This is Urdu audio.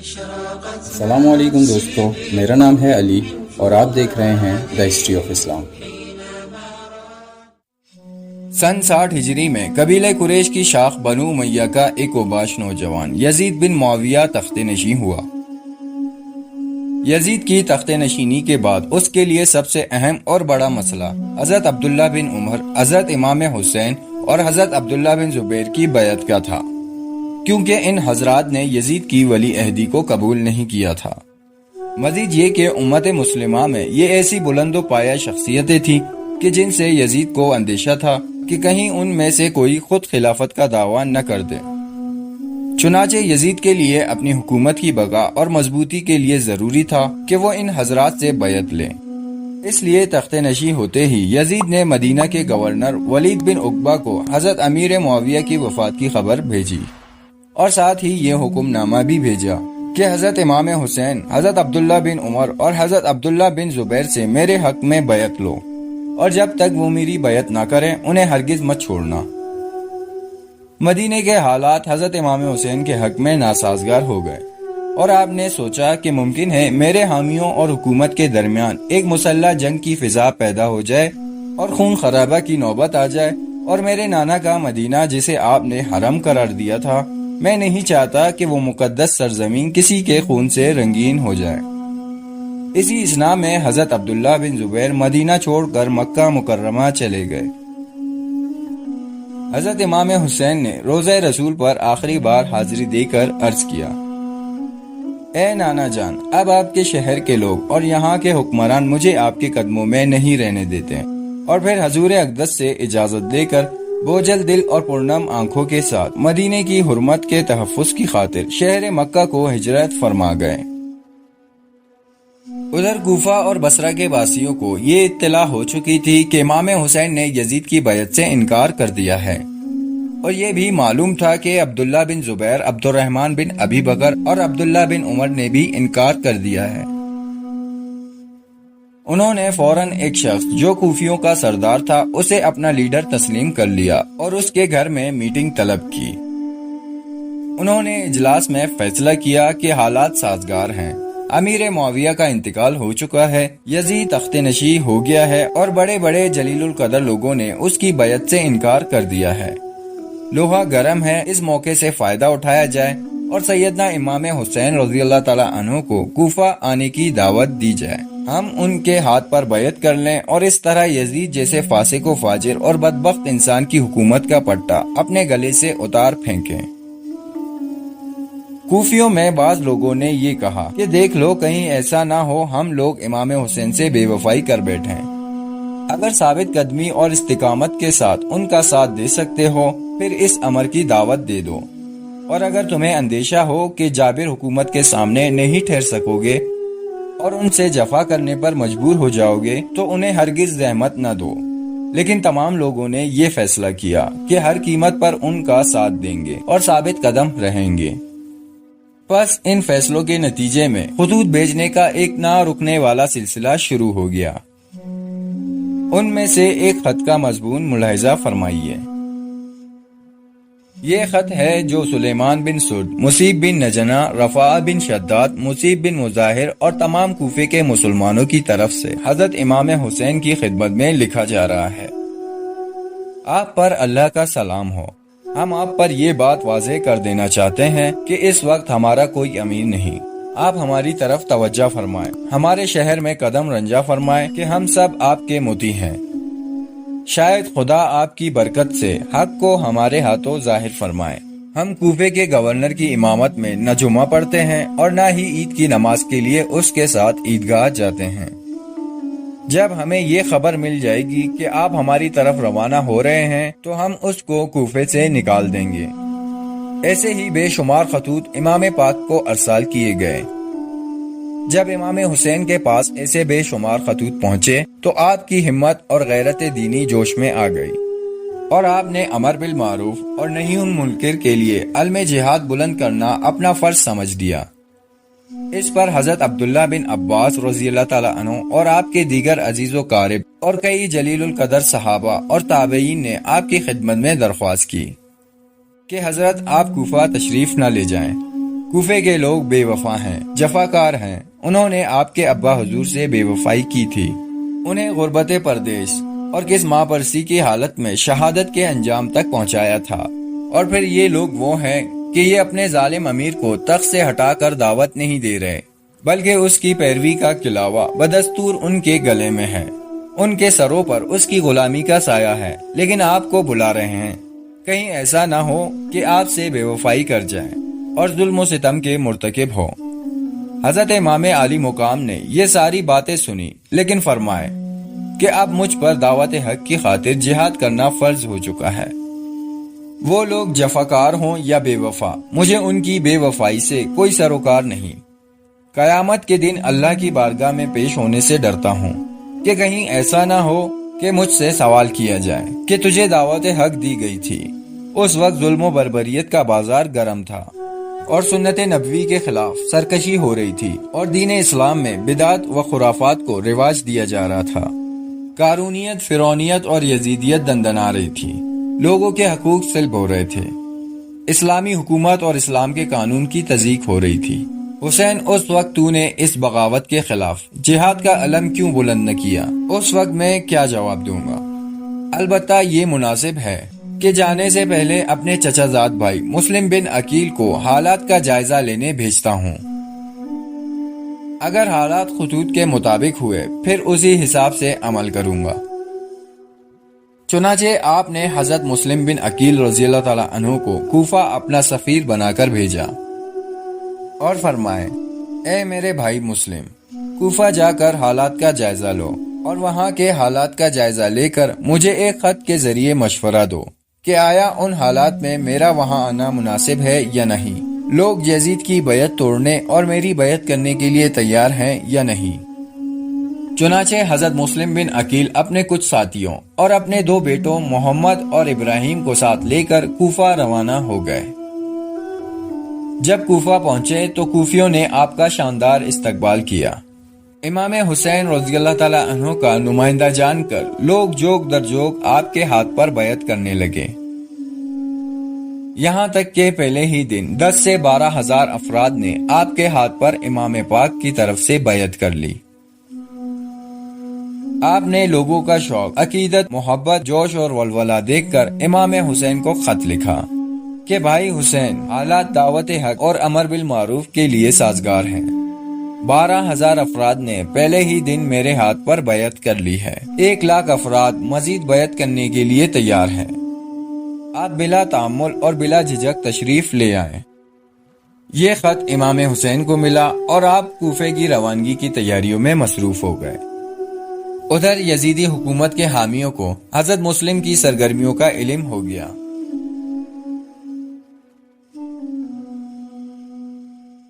السلام علیکم دوستو، میرا نام ہے علی اور آپ دیکھ رہے ہیں دا ہسٹری آف اسلام۔ سن 60 ہجری میں قبیلہ قریش کی شاخ بنو امیہ کا ایک اوباش نوجوان یزید بن معاویہ تخت نشین ہوا۔ یزید کی تخت نشینی کے بعد اس کے لیے سب سے اہم اور بڑا مسئلہ حضرت عبداللہ بن عمر، حضرت امام حسین اور حضرت عبداللہ بن زبیر کی بیعت کا تھا، کیونکہ ان حضرات نے یزید کی ولی عہدی کو قبول نہیں کیا تھا۔ مزید یہ کہ امت مسلمہ میں یہ ایسی بلند و پایہ شخصیتیں تھیں کہ جن سے یزید کو اندیشہ تھا کہ کہیں ان میں سے کوئی خود خلافت کا دعویٰ نہ کر دے۔ چنانچہ یزید کے لیے اپنی حکومت کی بقا اور مضبوطی کے لیے ضروری تھا کہ وہ ان حضرات سے بیعت لیں۔ اس لیے تخت نشین ہوتے ہی یزید نے مدینہ کے گورنر ولید بن عقبہ کو حضرت امیر معاویہ کی وفات کی خبر بھیجی، اور ساتھ ہی یہ حکم نامہ بھی بھیجا کہ حضرت امام حسین، حضرت عبداللہ بن عمر اور حضرت عبداللہ بن زبیر سے میرے حق میں بیعت لو، اور جب تک وہ میری بیعت نہ کریں انہیں ہرگز مت چھوڑنا۔ مدینے کے حالات حضرت امام حسین کے حق میں ناسازگار ہو گئے، اور آپ نے سوچا کہ ممکن ہے میرے حامیوں اور حکومت کے درمیان ایک مسلح جنگ کی فضا پیدا ہو جائے اور خون خرابہ کی نوبت آ جائے، اور میرے نانا کا مدینہ جسے آپ نے حرم قرار دیا تھا، میں نہیں چاہتا کہ وہ مقدس سرزمین کسی کے خون سے رنگین ہو جائے۔ اسی اثناء میں حضرت عبداللہ بن زبیر مدینہ چھوڑ کر مکہ مکرمہ چلے گئے۔ حضرت امام حسین نے روضہ رسول پر آخری بار حاضری دے کر عرض کیا، اے نانا جان، اب آپ کے شہر کے لوگ اور یہاں کے حکمران مجھے آپ کے قدموں میں نہیں رہنے دیتے، اور پھر حضور اقدس سے اجازت لے کر بوجھل دل اور پرنم آنکھوں کے ساتھ مدینے کی حرمت کے تحفظ کی خاطر شہر مکہ کو ہجرت فرما گئے۔ ادھر کوفہ اور بصرہ کے واسیوں کو یہ اطلاع ہو چکی تھی کہ امام حسین نے یزید کی بیعت سے انکار کر دیا ہے، اور یہ بھی معلوم تھا کہ عبداللہ بن زبیر، عبد الرحمن بن ابی بکر اور عبداللہ بن عمر نے بھی انکار کر دیا ہے۔ انہوں نے فوراً ایک شخص جو کوفیوں کا سردار تھا اسے اپنا لیڈر تسلیم کر لیا اور اس کے گھر میں میٹنگ طلب کی۔ انہوں نے اجلاس میں فیصلہ کیا کہ حالات سازگار ہیں، امیر معاویہ کا انتقال ہو چکا ہے، یزید تخت نشین ہو گیا ہے، اور بڑے بڑے جلیل القدر لوگوں نے اس کی بیعت سے انکار کر دیا ہے۔ لوہا گرم ہے، اس موقع سے فائدہ اٹھایا جائے اور سیدنا امام حسین رضی اللہ تعالیٰ عنہ کو کوفہ آنے کی دعوت دی جائے، ہم ان کے ہاتھ پر بیعت کر لیں اور اس طرح یزید جیسے فاسق و فاجر اور بدبخت انسان کی حکومت کا پٹا اپنے گلے سے اتار پھینکیں۔ کوفیوں میں بعض لوگوں نے یہ کہا کہ دیکھ لو کہیں ایسا نہ ہو ہم لوگ امام حسین سے بے وفائی کر بیٹھیں۔ اگر ثابت قدمی اور استقامت کے ساتھ ان کا ساتھ دے سکتے ہو پھر اس امر کی دعوت دے دو، اور اگر تمہیں اندیشہ ہو کہ جابر حکومت کے سامنے نہیں ٹھہر سکو گے اور ان سے جفا کرنے پر مجبور ہو جاؤ گے تو انہیں ہرگز زحمت نہ دو۔ لیکن تمام لوگوں نے یہ فیصلہ کیا کہ ہر قیمت پر ان کا ساتھ دیں گے اور ثابت قدم رہیں گے۔ پس ان فیصلوں کے نتیجے میں خطوط بھیجنے کا ایک نہ رکنے والا سلسلہ شروع ہو گیا۔ ان میں سے ایک خط کا مضمون ملاحظہ فرمائیے۔ یہ خط ہے جو سلیمان بن سرد، مصیب بن نجنہ، رفاع بن شداد، مصیب بن مظاہر اور تمام کوفے کے مسلمانوں کی طرف سے حضرت امام حسین کی خدمت میں لکھا جا رہا ہے۔ آپ پر اللہ کا سلام ہو۔ ہم آپ پر یہ بات واضح کر دینا چاہتے ہیں کہ اس وقت ہمارا کوئی امیر نہیں، آپ ہماری طرف توجہ فرمائیں، ہمارے شہر میں قدم رنجہ فرمائیں کہ ہم سب آپ کے مطیع ہیں۔ شاید خدا آپ کی برکت سے حق کو ہمارے ہاتھوں ظاہر فرمائے۔ ہم کوفے کے گورنر کی امامت میں نہ جمعہ پڑھتے ہیں اور نہ ہی عید کی نماز کے لیے اس کے ساتھ عیدگاہ جاتے ہیں۔ جب ہمیں یہ خبر مل جائے گی کہ آپ ہماری طرف روانہ ہو رہے ہیں تو ہم اس کو کوفے سے نکال دیں گے۔ ایسے ہی بے شمار خطوط امام پاک کو ارسال کیے گئے۔ جب امام حسین کے پاس ایسے بے شمار خطوط پہنچے تو آپ کی ہمت اور غیرت دینی جوش میں آ گئی، اور آپ نے امر بالمعروف اور نہی عن المنکر کے لیے علم جہاد بلند کرنا اپنا فرض سمجھ دیا۔ اس پر حضرت عبداللہ بن عباس رضی اللہ تعالیٰ عنہ اور آپ کے دیگر عزیز و قارب اور کئی جلیل القدر صحابہ اور تابعین نے آپ کی خدمت میں درخواست کی کہ حضرت آپ کوفہ تشریف نہ لے جائیں۔ کوفے کے لوگ بے وفا ہیں، جفاکار ہیں، انہوں نے آپ کے ابا حضور سے بے وفائی کی تھی، انہیں غربت پردیس اور کس ماں پرسی کی حالت میں شہادت کے انجام تک پہنچایا تھا، اور پھر یہ لوگ وہ ہیں کہ یہ اپنے ظالم امیر کو تخت سے ہٹا کر دعوت نہیں دے رہے، بلکہ اس کی پیروی کا کلاوہ بدستور ان کے گلے میں ہے، ان کے سروں پر اس کی غلامی کا سایہ ہے، لیکن آپ کو بلا رہے ہیں، کہیں ایسا نہ ہو کہ آپ سے بے وفائی کر جائیں اور ظلم و ستم کے مرتکب ہو۔ حضرت امام عالی مقام نے یہ ساری باتیں سنی، لیکن فرمائے کہ اب مجھ پر دعوت حق کی خاطر جہاد کرنا فرض ہو چکا ہے۔ وہ لوگ جفاکار ہوں یا بے وفا، مجھے ان کی بے وفائی سے کوئی سروکار نہیں۔ قیامت کے دن اللہ کی بارگاہ میں پیش ہونے سے ڈرتا ہوں کہ کہیں ایسا نہ ہو کہ مجھ سے سوال کیا جائے کہ تجھے دعوت حق دی گئی تھی۔ اس وقت ظلم و بربریت کا بازار گرم تھا اور سنت نبوی کے خلاف سرکشی ہو رہی تھی، اور دین اسلام میں بدعت و خرافات کو رواج دیا جا رہا تھا۔ قارونیت، فرعونیت اور یزیدیت دندنا رہی تھی، لوگوں کے حقوق سلب ہو رہے تھے، اسلامی حکومت اور اسلام کے قانون کی تضییق ہو رہی تھی۔ حسین، اس وقت تو نے اس بغاوت کے خلاف جہاد کا علم کیوں بلند نہ کیا؟ اس وقت میں کیا جواب دوں گا؟ البتہ یہ مناسب ہے کہ جانے سے پہلے اپنے چچا زاد بھائی مسلم بن عقیل کو حالات کا جائزہ لینے بھیجتا ہوں۔ اگر حالات خطوط کے مطابق ہوئے پھر اسی حساب سے عمل کروں گا۔ چنانچہ آپ نے حضرت مسلم بن عقیل رضی اللہ تعالیٰ عنہ کو کوفہ اپنا سفیر بنا کر بھیجا اور فرمائے، اے میرے بھائی مسلم، کوفہ جا کر حالات کا جائزہ لو اور وہاں کے حالات کا جائزہ لے کر مجھے ایک خط کے ذریعے مشورہ دو کہ آیا ان حالات میں میرا وہاں آنا مناسب ہے یا نہیں، لوگ یزید کی بیعت توڑنے اور میری بیعت کرنے کے لیے تیار ہیں یا نہیں۔ چنانچہ حضرت مسلم بن عقیل اپنے کچھ ساتھیوں اور اپنے 2 بیٹوں محمد اور ابراہیم کو ساتھ لے کر کوفہ روانہ ہو گئے۔ جب کوفہ پہنچے تو کوفیوں نے آپ کا شاندار استقبال کیا۔ امام حسین رضی اللہ تعالیٰ عنہ کا نمائندہ جان کر لوگ جوگ در جوگ آپ کے ہاتھ پر بیعت کرنے لگے، یہاں تک کہ پہلے ہی دن 10 سے 12 ہزار افراد نے آپ کے ہاتھ پر امام پاک کی طرف سے بیعت کر لی۔ آپ نے لوگوں کا شوق، عقیدت، محبت، جوش اور ولولہ دیکھ کر امام حسین کو خط لکھا کہ بھائی حسین، حالات دعوت حق اور امر بالمعروف کے لیے سازگار ہیں۔ 12,000 افراد نے پہلے ہی دن میرے ہاتھ پر بیعت کر لی ہے، 1,00,000 افراد مزید بیعت کرنے کے لیے تیار ہیں۔ آپ بلا تعمل اور بلا جھجک تشریف لے آئیں۔ یہ خط امام حسین کو ملا اور آپ کوفے کی روانگی کی تیاریوں میں مصروف ہو گئے۔ ادھر یزیدی حکومت کے حامیوں کو حضرت مسلم کی سرگرمیوں کا علم ہو گیا۔